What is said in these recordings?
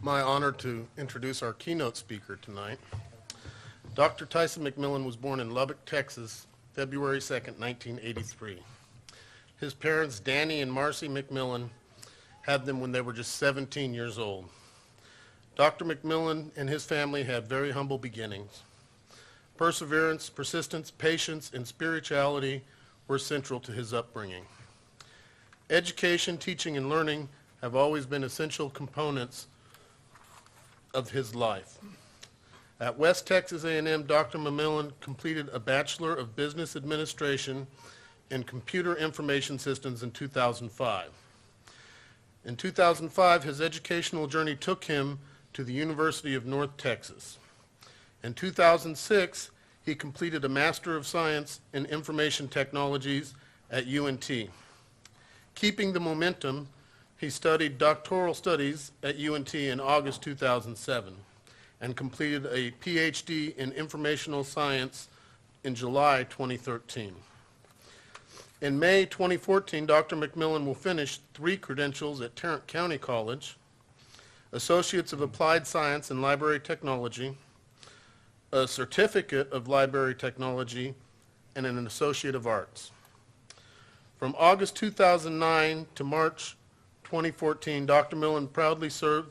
My honor to introduce our keynote speaker tonight. Dr. Tyson McMillan was born in Lubbock, Texas, February 2nd, 1983. His parents, Danny and Marcy McMillan, had them when they were just 17 years old. Dr. McMillan and his family had very humble beginnings. Perseverance, persistence, patience, and spirituality were central to his upbringing. Education, teaching, and learning have always been essential components of his life. At West Texas A&M, Dr. McMillan completed a Bachelor of Business Administration in Computer Information Systems in 2005. In 2005, his educational journey took him to the University of North Texas. In 2006, he completed a Master of Science in Information Technologies at UNT. Keeping the momentum, he studied doctoral studies at UNT in August 2007 and completed a Ph.D. in Informational Science in July 2013. In May 2014, Dr. McMillan will finish 3 credentials at Tarrant County College, Associates of Applied Science in Library Technology, a Certificate of Library Technology, and an Associate of Arts. From August 2009 to March 2014, Dr. McMillan proudly served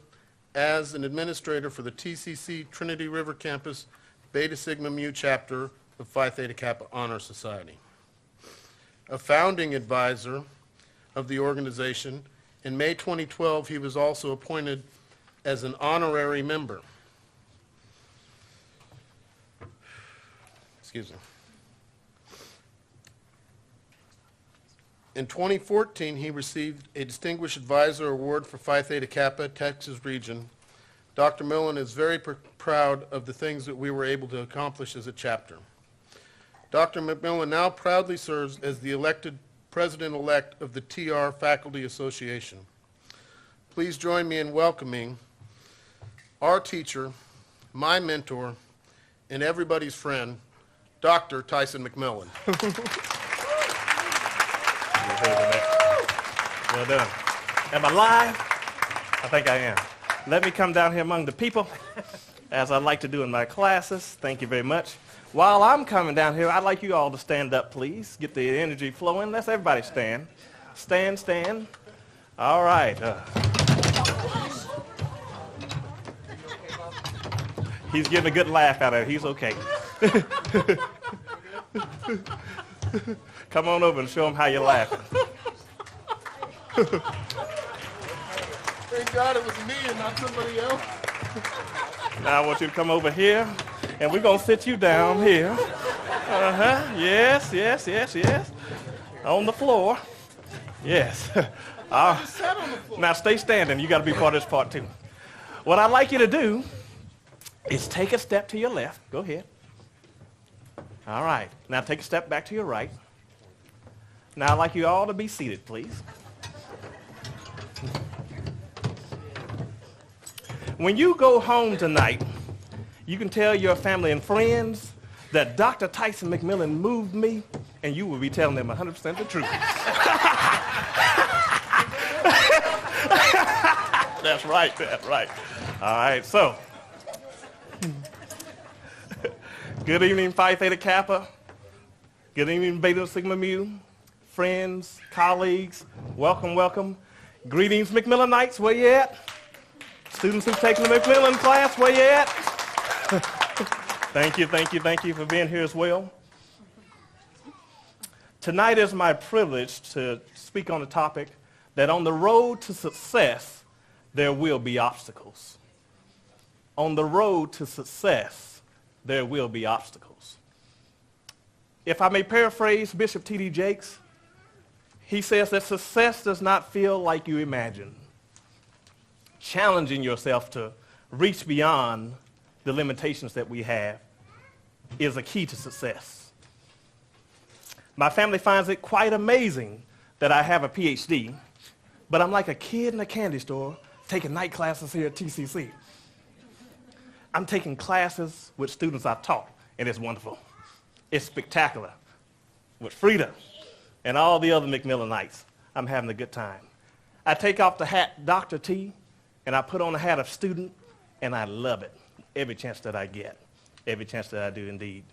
as an administrator for the TCC Trinity River Campus Beta Sigma Mu chapter of Phi Theta Kappa Honor Society. A founding advisor of the organization, in May 2012, he was also appointed as an honorary member. Excuse me. In 2014, he received a Distinguished Advisor Award for Phi Theta Kappa Texas Region. Dr. McMillan is very proud of the things that we were able to accomplish as a chapter. Dr. McMillan now proudly serves as the elected president-elect of the TR Faculty Association. Please join me in welcoming our teacher, my mentor, and everybody's friend, Dr. Tyson McMillan. Well done. Am I live? I think I am. Let me come down here among the people, as I like to do in my classes. Thank you very much. While I'm coming down here, I'd like you all to stand up, please. Get the energy flowing. Let's everybody stand. Stand, stand. All right. He's getting a good laugh out of it. He's okay. Come on over and show him how you're laughing. Thank God it was me and not somebody else. Now I want you to come over here, and we're going to sit you down here. Yes, yes, yes, yes. On the floor. Yes. Now stay standing. You got to be part of this part too. What I'd like you to do is take a step to your left. Go ahead. All right. Now take a step back to your right. Now I'd like you all to be seated, please. When you go home tonight, you can tell your family and friends that Dr. Tyson McMillan moved me, and you will be telling them 100% the truth. That's right, that's right. All right, so. Good evening, Phi Theta Kappa. Good evening, Beta Sigma Mu. Friends, colleagues, welcome, welcome. Greetings, McMillanites, where you at? Students who've taken the McMillan class, where you at? Thank you for being here as well. Tonight is my privilege to speak on a topic that on the road to success, there will be obstacles. On the road to success, there will be obstacles. If I may paraphrase Bishop T.D. Jakes, he says that success does not feel like you imagine. Challenging yourself to reach beyond the limitations that we have is a key to success. My family finds it quite amazing that I have a Ph.D., but I'm like a kid in a candy store taking night classes here at TCC. I'm taking classes with students I've taught, and it's wonderful. It's spectacular. With Frida and all the other McMillanites, I'm having a good time. I take off the hat Dr.T, and I put on the hat of student, and I love it every chance that I get, every chance that I do indeed.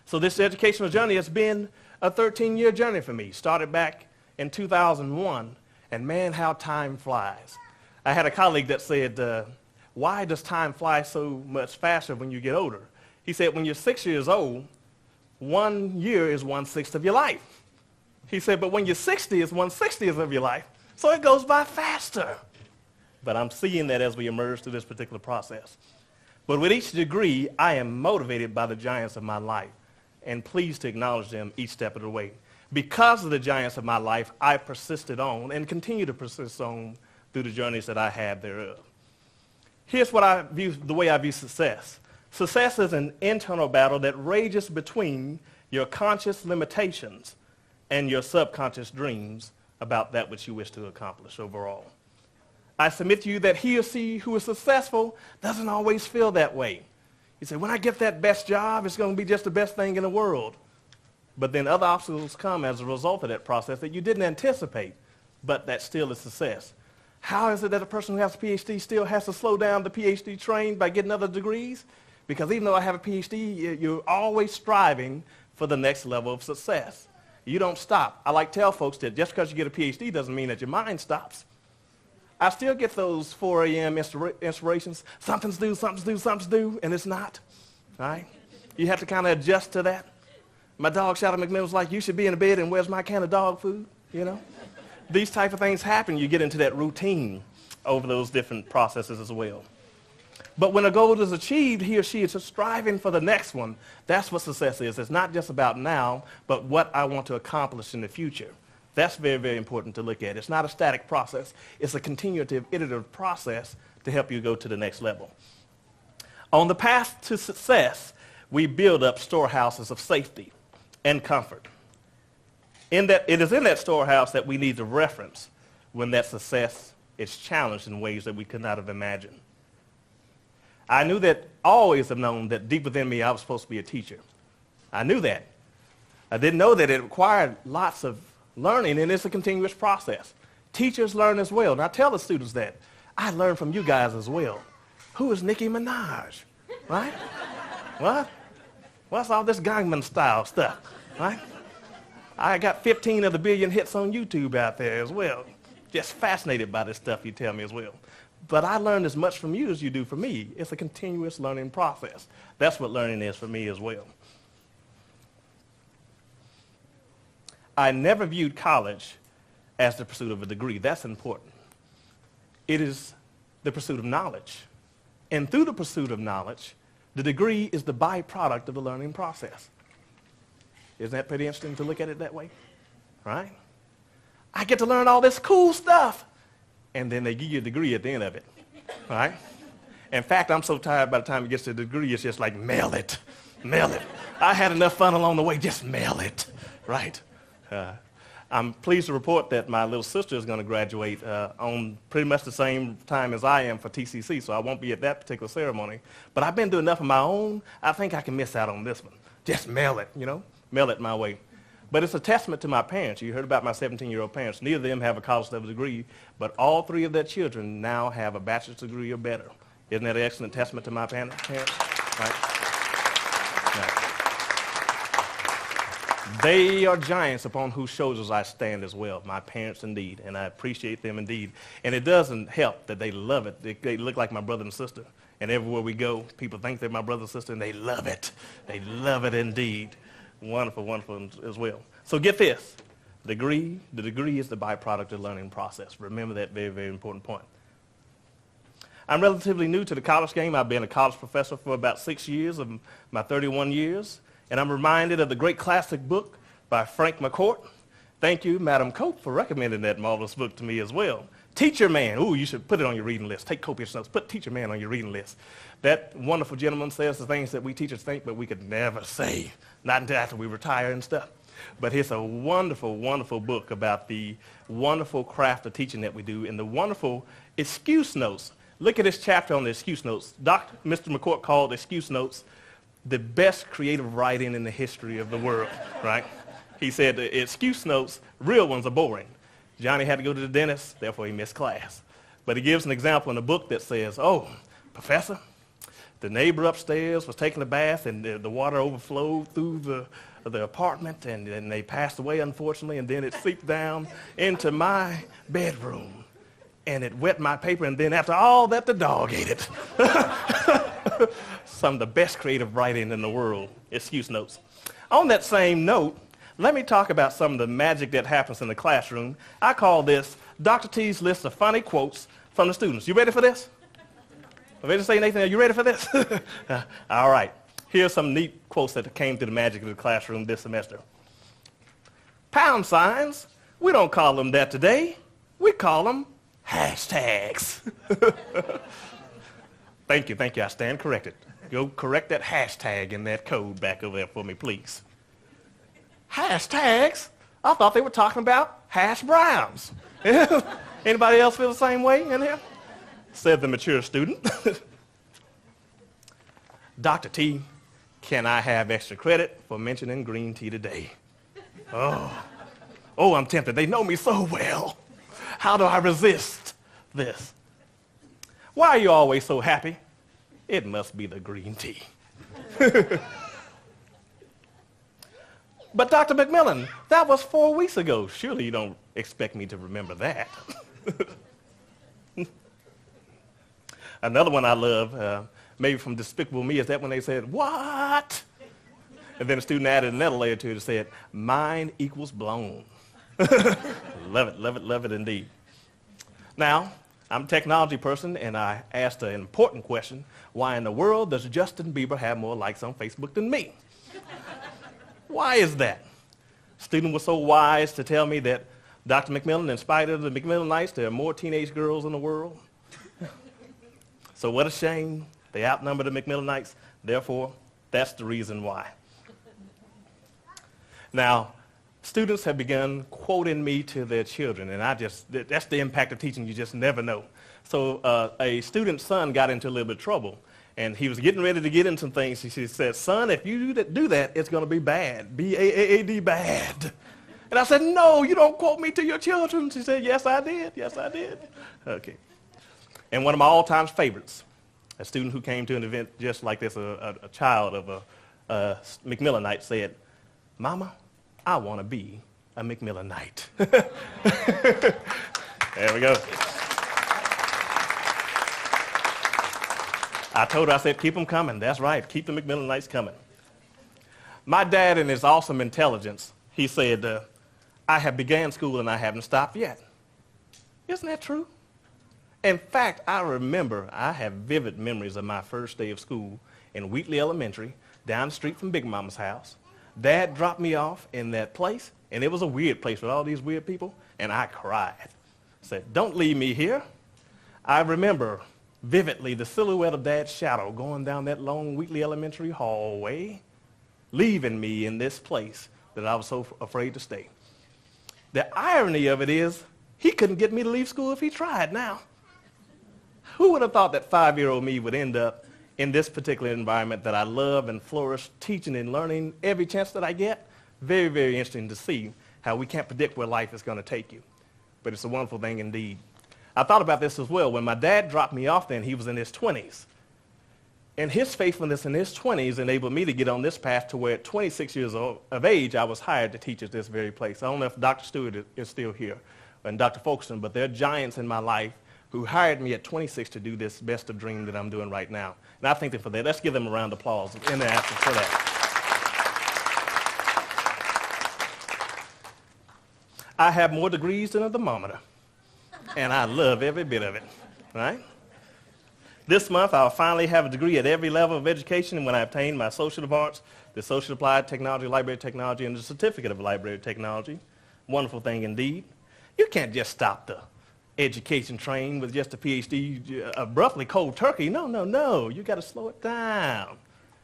So this educational journey has been a 13-year journey for me. Started back in 2001, and man, how time flies. I had a colleague that said, why does time fly so much faster when you get older? He said, when you're 6 years old, 1 year is 1/6 of your life. He said, but when you're 60, it's 1/60 of your life. So it goes by faster. But I'm seeing that as we emerge through this particular process. But with each degree, I am motivated by the giants of my life and pleased to acknowledge them each step of the way. Because of the giants of my life, I persisted on and continue to persist on through the journeys that I have thereof. Here's what the way I view success. Success is an internal battle that rages between your conscious limitations and your subconscious dreams about that which you wish to accomplish overall. I submit to you that he or she who is successful doesn't always feel that way. You say, when I get that best job, it's going to be just the best thing in the world. But then other obstacles come as a result of that process that you didn't anticipate, but that still is success. How is it that a person who has a Ph.D. still has to slow down the Ph.D. train by getting other degrees? Because even though I have a Ph.D., you're always striving for the next level of success. You don't stop. I like to tell folks that just because you get a Ph.D. doesn't mean that your mind stops. I still get those 4 a.m. inspirations. Something's due, something's due, something's due, and it's not. All right? You have to kind of adjust to that. My dog, Tyson McMillan, was like, you should be in the bed, and where's my can of dog food? You know? These type of things happen. You get into that routine over those different processes as well. But when a goal is achieved, he or she is striving for the next one. That's what success is. It's not just about now, but what I want to accomplish in the future. That's very, very important to look at. It's not a static process. It's a continuative, iterative process to help you go to the next level. On the path to success, we build up storehouses of safety and comfort. It is in that storehouse that we need to reference when that success is challenged in ways that we could not have imagined. I knew that, always have known that deep within me I was supposed to be a teacher. I knew that. I didn't know that it required lots of learning, and it's a continuous process. Teachers learn as well. And I tell the students that. I learn from you guys as well. Who is Nicki Minaj? Right? What? What's all this Gangnam Style stuff? Right? I got 15 of the billion hits on YouTube out there as well. Just fascinated by this stuff you tell me as well. But I learned as much from you as you do from me. It's a continuous learning process. That's what learning is for me as well. I never viewed college as the pursuit of a degree. That's important. It is the pursuit of knowledge. And through the pursuit of knowledge, the degree is the byproduct of the learning process. Isn't that pretty interesting to look at it that way? Right? I get to learn all this cool stuff. And then they give you a degree at the end of it. Right? In fact, I'm so tired by the time it gets to the degree, it's just like, mail it. Mail it. I had enough fun along the way, just mail it. Right? I'm pleased to report that my little sister is going to graduate on pretty much the same time as I am for TCC, so I won't be at that particular ceremony. But I've been doing enough of my own, I think I can miss out on this one. Just mail it, you know, mail it my way. But it's a testament to my parents. You heard about my 17-year-old parents. Neither of them have a college-level degree, but all three of their children now have a bachelor's degree or better. Isn't that an excellent testament to my parents? Right? Right. They are giants upon whose shoulders I stand as well, my parents indeed, and I appreciate them indeed. And it doesn't help that they love it. They look like my brother and sister, and everywhere we go, people think they're my brother and sister, and they love it. They love it indeed. Wonderful, wonderful as well. So get this, the degree is the byproduct of the learning process. Remember that very, very important point. I'm relatively new to the college game. I've been a college professor for about 6 years of my 31 years. And I'm reminded of the great classic book by Frank McCourt. Thank you, Madam Cope, for recommending that marvelous book to me as well. Teacher Man. Ooh, you should put it on your reading list. Take copious notes. Put Teacher Man on your reading list. That wonderful gentleman says the things that we teachers think, but we could never say. Not until after we retire and stuff. But it's a wonderful, wonderful book about the wonderful craft of teaching that we do and the wonderful excuse notes. Look at this chapter on the excuse notes. Mr. McCourt called excuse notes the best creative writing in the history of the world, right? He said the excuse notes, real ones are boring. Johnny had to go to the dentist, therefore he missed class. But he gives an example in the book that says, oh, professor, the neighbor upstairs was taking a bath and the water overflowed through the apartment and they passed away, unfortunately, and then it seeped down into my bedroom and it wet my paper, and then after all that, the dog ate it. Some of the best creative writing in the world. Excuse notes. On that same note, let me talk about some of the magic that happens in the classroom. I call this Dr. T's list of funny quotes from the students. You ready for this? Ready to say, Nathan, are you ready for this? All right. Here's some neat quotes that came to the magic of the classroom this semester. Pound signs, we don't call them that today. We call them hashtags. Thank you. I stand corrected. Go correct that hashtag in that code back over there for me, please. Hashtags? I thought they were talking about hash browns. Anybody else feel the same way in here? Said the mature student. Dr. T, can I have extra credit for mentioning green tea today? Oh, I'm tempted. They know me so well. How do I resist this? Why are you always so happy? It must be the green tea. But Dr. McMillan, that was 4 weeks ago. Surely you don't expect me to remember that. Another one I love, maybe from Despicable Me, is that when they said, what? And then a student added another layer to it and said, mine equals blown. Love it indeed. Now, I'm a technology person, and I asked an important question. Why in the world does Justin Bieber have more likes on Facebook than me? Why is that? Student was so wise to tell me that Dr. McMillan, in spite of the McMillanites, there are more teenage girls in the world. So what a shame. They outnumber the McMillanites. Therefore, that's the reason why. Now, students have begun quoting me to their children, and that's the impact of teaching. You just never know. So a student's son got into a little bit of trouble, and he was getting ready to get into some things. She said, son, if you do that, it's going to be bad, B-A-A-D, bad. And I said, no, you don't quote me to your children. She said, yes, I did. Okay. And one of my all-time favorites, a student who came to an event just like this, a child of a McMillanite, said, Mama, I want to be a McMillanite. There we go. I told her, I said, keep them coming. That's right. Keep the McMillanites coming. My dad, in his awesome intelligence, he said, I have began school and I haven't stopped yet. Isn't that true? In fact, I have vivid memories of my first day of school in Wheatley Elementary, down the street from Big Mama's house. Dad dropped me off in that place, and it was a weird place with all these weird people, and I cried. Said, don't leave me here. I remember vividly the silhouette of Dad's shadow going down that long Wheatley Elementary hallway, leaving me in this place that I was so afraid to stay. The irony of it is, he couldn't get me to leave school if he tried now. Who would have thought that 5-year-old me would end up in this particular environment that I love and flourish, teaching and learning every chance that I get? Very, very interesting to see how we can't predict where life is going to take you. But it's a wonderful thing indeed. I thought about this as well. When my dad dropped me off then, he was in his 20s. And his faithfulness in his 20s enabled me to get on this path to where at 26 years of age, I was hired to teach at this very place. I don't know if Dr. Stewart is still here and Dr. Folkestone, but they're giants in my life who hired me at 26 to do this best of dream that I'm doing right now. And I thank them for that. Let's give them a round of applause in their absence for that. I have more degrees than a thermometer, and I love every bit of it, right? This month, I'll finally have a degree at every level of education when I obtain my Associate of Arts, the Social Applied Technology, Library Technology, and the Certificate of Library Technology. Wonderful thing indeed. You can't just stop the education train with just a Ph.D. Abruptly cold turkey. No. You got to slow it down.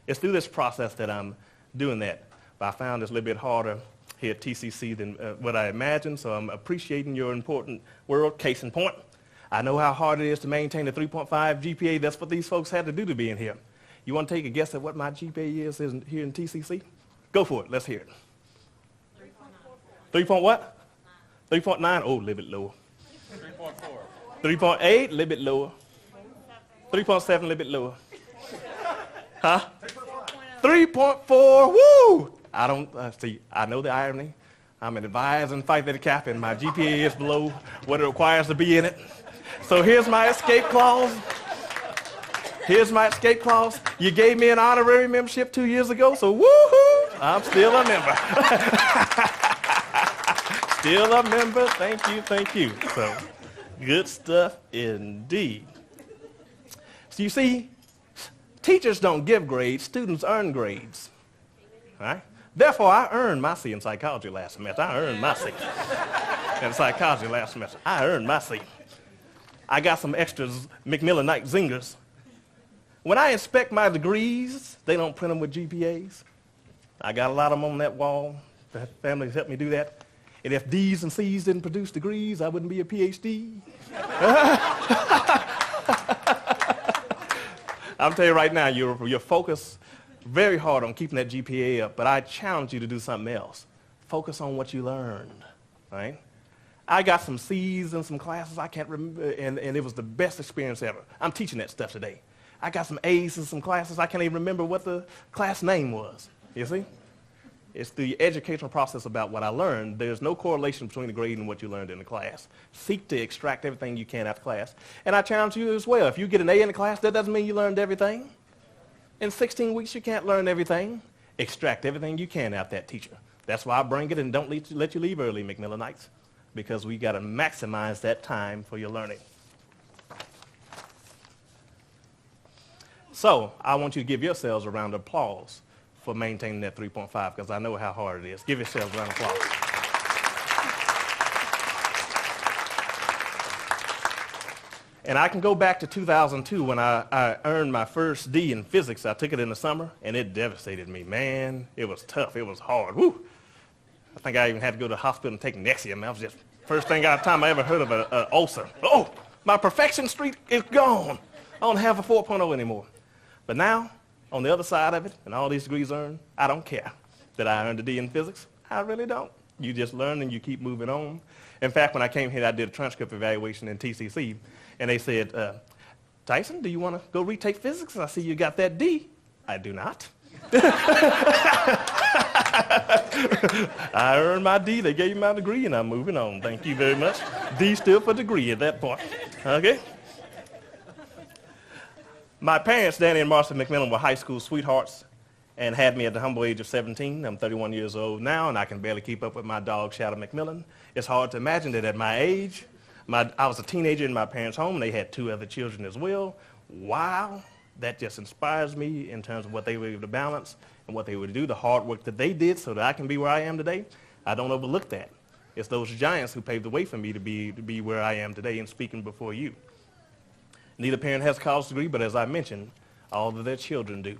It's through this process that I'm doing that. But I found it's a little bit harder here at TCC than what I imagined, so I'm appreciating your important word. Case in point, I know how hard it is to maintain a 3.5 GPA. That's what these folks had to do to be in here. You want to take a guess at what my GPA is here in TCC? Go for it. Let's hear it. 3 point what? 3.9? Oh, a little bit lower. 3.4. 3.8, a little bit lower. 3.7, a little bit lower. Huh? 3.4, woo! I don't, see, I know the irony. I'm an advisor in Phi Beta Kappa, and my GPA is below what it requires to be in it. So here's my escape clause. Here's my escape clause. You gave me an honorary membership 2 years ago, so woohoo! I'm still a member. Still a member. Thank you, thank you. So, good stuff indeed. So you see, teachers don't give grades, students earn grades. All right? Therefore, I earned my C in psychology last semester. I earned my C in psychology last semester. I earned my C. I got some extras McMillan Knight zingers. When I inspect my degrees, they don't print them with GPAs. I got a lot of them on that wall. The family helped me do that. And if D's and C's didn't produce degrees, I wouldn't be a Ph.D. I'm telling you right now, you're focused very hard on keeping that GPA up, but I challenge you to do something else. Focus on what you learned, right? I got some C's in some classes I can't remember, and it was the best experience ever. I'm teaching that stuff today. I got some A's in some classes I can't even remember what the class name was, you see? It's the educational process about what I learned. There's no correlation between the grade and what you learned in the class. Seek to extract everything you can out of class. And I challenge you as well. If you get an A in the class, that doesn't mean you learned everything. In 16 weeks, you can't learn everything. Extract everything you can out of that teacher. That's why I bring it and don't let you leave early, McMillanites, because we got to maximize that time for your learning. So I want you to give yourselves a round of applause for maintaining that 3.5, because I know how hard it is. Give yourselves a round of applause. And I can go back to 2002 when I earned my first D in physics. I took it in the summer, and it devastated me. Man, it was tough. It was hard. Woo! I think I even had to go to the hospital and take Nexium. That was just first time I ever heard of an ulcer. Oh, my perfection streak is gone. I don't have a 4.0 anymore. But now, on the other side of it, and all these degrees earned, I don't care that I earned a D in physics. I really don't. You just learn and you keep moving on. In fact, when I came here, I did a transcript evaluation in TCC, and they said, Tyson, do you want to go retake physics? I see you got that D. I do not. I earned my D. They gave me my degree, and I'm moving on. Thank you very much. D still for degree at that point. Okay? My parents, Danny and Marcia McMillan, were high school sweethearts and had me at the humble age of 17. I'm 31 years old now, and I can barely keep up with my dog, Shadow McMillan. It's hard to imagine that at my age, I was a teenager in my parents' home, and they had 2 other children as well. Wow, that just inspires me in terms of what they were able to balance and what they would do, the hard work that they did so that I can be where I am today. I don't overlook that. It's those giants who paved the way for me to be where I am today and speaking before you. Neither parent has a college degree, but as I mentioned, all of their children do.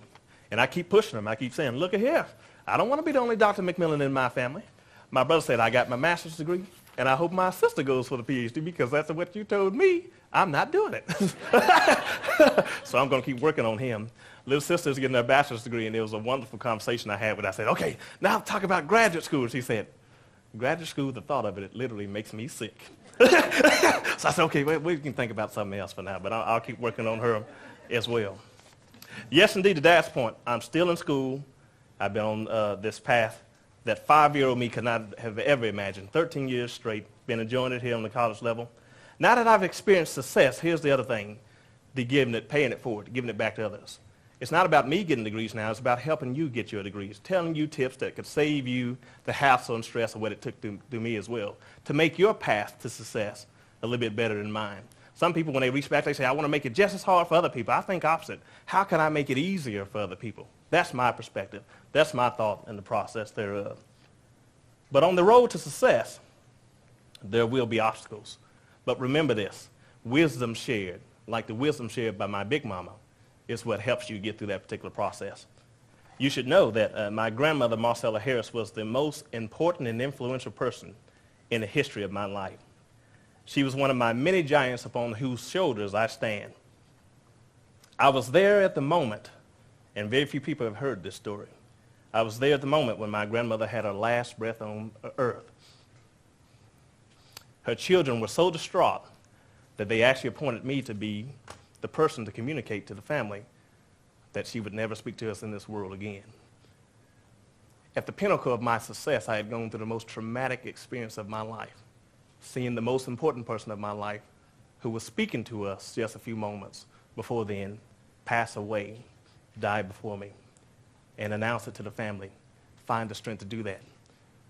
And I keep pushing them. I keep saying, look at here. I don't want to be the only Dr. McMillan in my family. My brother said, I got my master's degree, and I hope my sister goes for the Ph.D. because that's what you told me. I'm not doing it. So I'm going to keep working on him. Little sister's getting her bachelor's degree, and it was a wonderful conversation I had with her. I said, okay, now talk about graduate school. She said, graduate school, the thought of it literally makes me sick. So I said, okay, we can think about something else for now, but I'll keep working on her as well. Yes, indeed, to Dad's point, I'm still in school. I've been on this path that 5-year-old me could not have ever imagined. 13 years straight, been enjoying it here on the college level. Now that I've experienced success, here's the other thing, paying it forward, giving it back to others. It's not about me getting degrees now, it's about helping you get your degrees, telling you tips that could save you the hassle and stress of what it took to me as well, to make your path to success a little bit better than mine. Some people, when they reach back, they say, I want to make it just as hard for other people. I think opposite. How can I make it easier for other people? That's my perspective. That's my thought in the process thereof. But on the road to success, there will be obstacles. But remember this, wisdom shared, like the wisdom shared by my big mama, is what helps you get through that particular process. You should know that my grandmother, Marcella Harris, was the most important and influential person in the history of my life. She was one of my many giants upon whose shoulders I stand. I was there at the moment, and very few people have heard this story. I was there at the moment when my grandmother had her last breath on earth. Her children were so distraught that they actually appointed me to be the person to communicate to the family that she would never speak to us in this world again. At the pinnacle of my success, I had gone through the most traumatic experience of my life, seeing the most important person of my life, who was speaking to us just a few moments before then, pass away, die before me, and announce it to the family, find the strength to do that.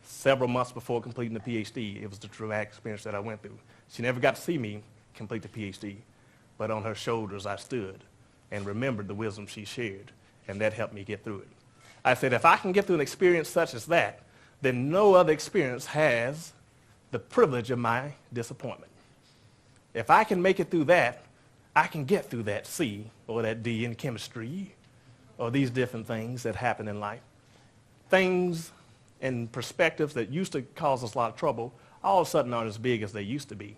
Several months before completing the Ph.D., it was the traumatic experience that I went through. She never got to see me complete the Ph.D., but on her shoulders I stood and remembered the wisdom she shared, and that helped me get through it. I said, if I can get through an experience such as that, then no other experience has the privilege of my disappointment. If I can make it through that, I can get through that C or that D in chemistry or these different things that happen in life. Things and perspectives that used to cause us a lot of trouble all of a sudden aren't as big as they used to be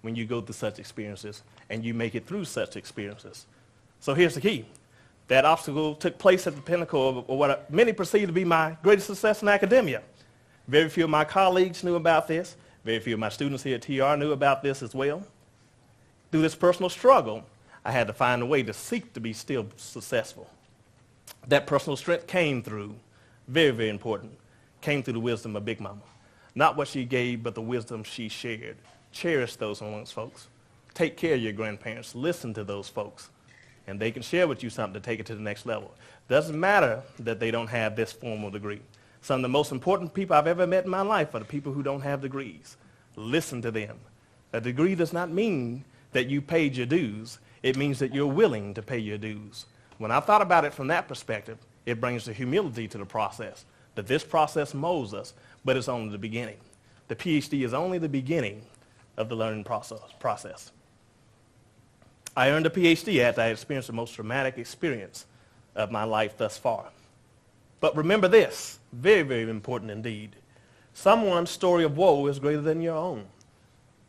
when you go through such experiences and you make it through such experiences. So here's the key. That obstacle took place at the pinnacle of what many perceive to be my greatest success in academia. Very few of my colleagues knew about this. Very few of my students here at TR knew about this as well. Through this personal struggle, I had to find a way to seek to be still successful. That personal strength came through, very, very important, came through the wisdom of Big Mama. Not what she gave, but the wisdom she shared. Cherish those amongst folks. Take care of your grandparents. Listen to those folks. And they can share with you something to take it to the next level. Doesn't matter that they don't have this formal degree. Some of the most important people I've ever met in my life are the people who don't have degrees. Listen to them. A degree does not mean that you paid your dues. It means that you're willing to pay your dues. When I thought about it from that perspective, it brings the humility to the process, that this process molds us, but it's only the beginning. The PhD is only the beginning of the learning process. I earned a PhD after I had experienced the most traumatic experience of my life thus far. But remember this, very, very important indeed. Someone's story of woe is greater than your own.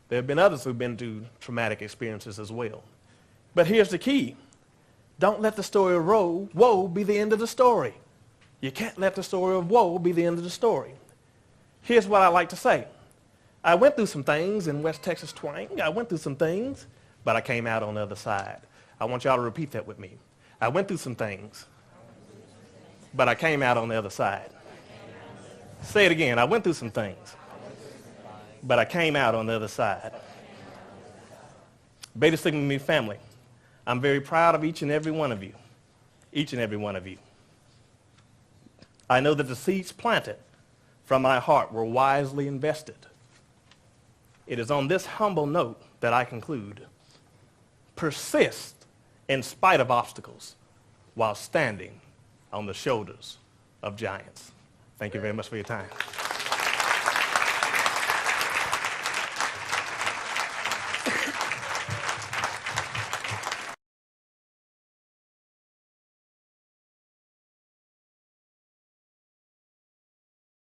There have been others who've been through traumatic experiences as well. But here's the key. Don't let the story of woe be the end of the story. You can't let the story of woe be the end of the story. Here's what I like to say. I went through some things in West Texas twang. I went through some things, but I came out on the other side. I want y'all to repeat that with me. I went through some things, but I came out on the other side. Say it again. I went through some things, but I came out on the other side. Beta Sigma Me family, I'm very proud of each and every one of you. Each and every one of you. I know that the seeds planted from my heart were wisely invested. It is on this humble note that I conclude. Persist in spite of obstacles while standing on the shoulders of giants. Thank you very much for your time.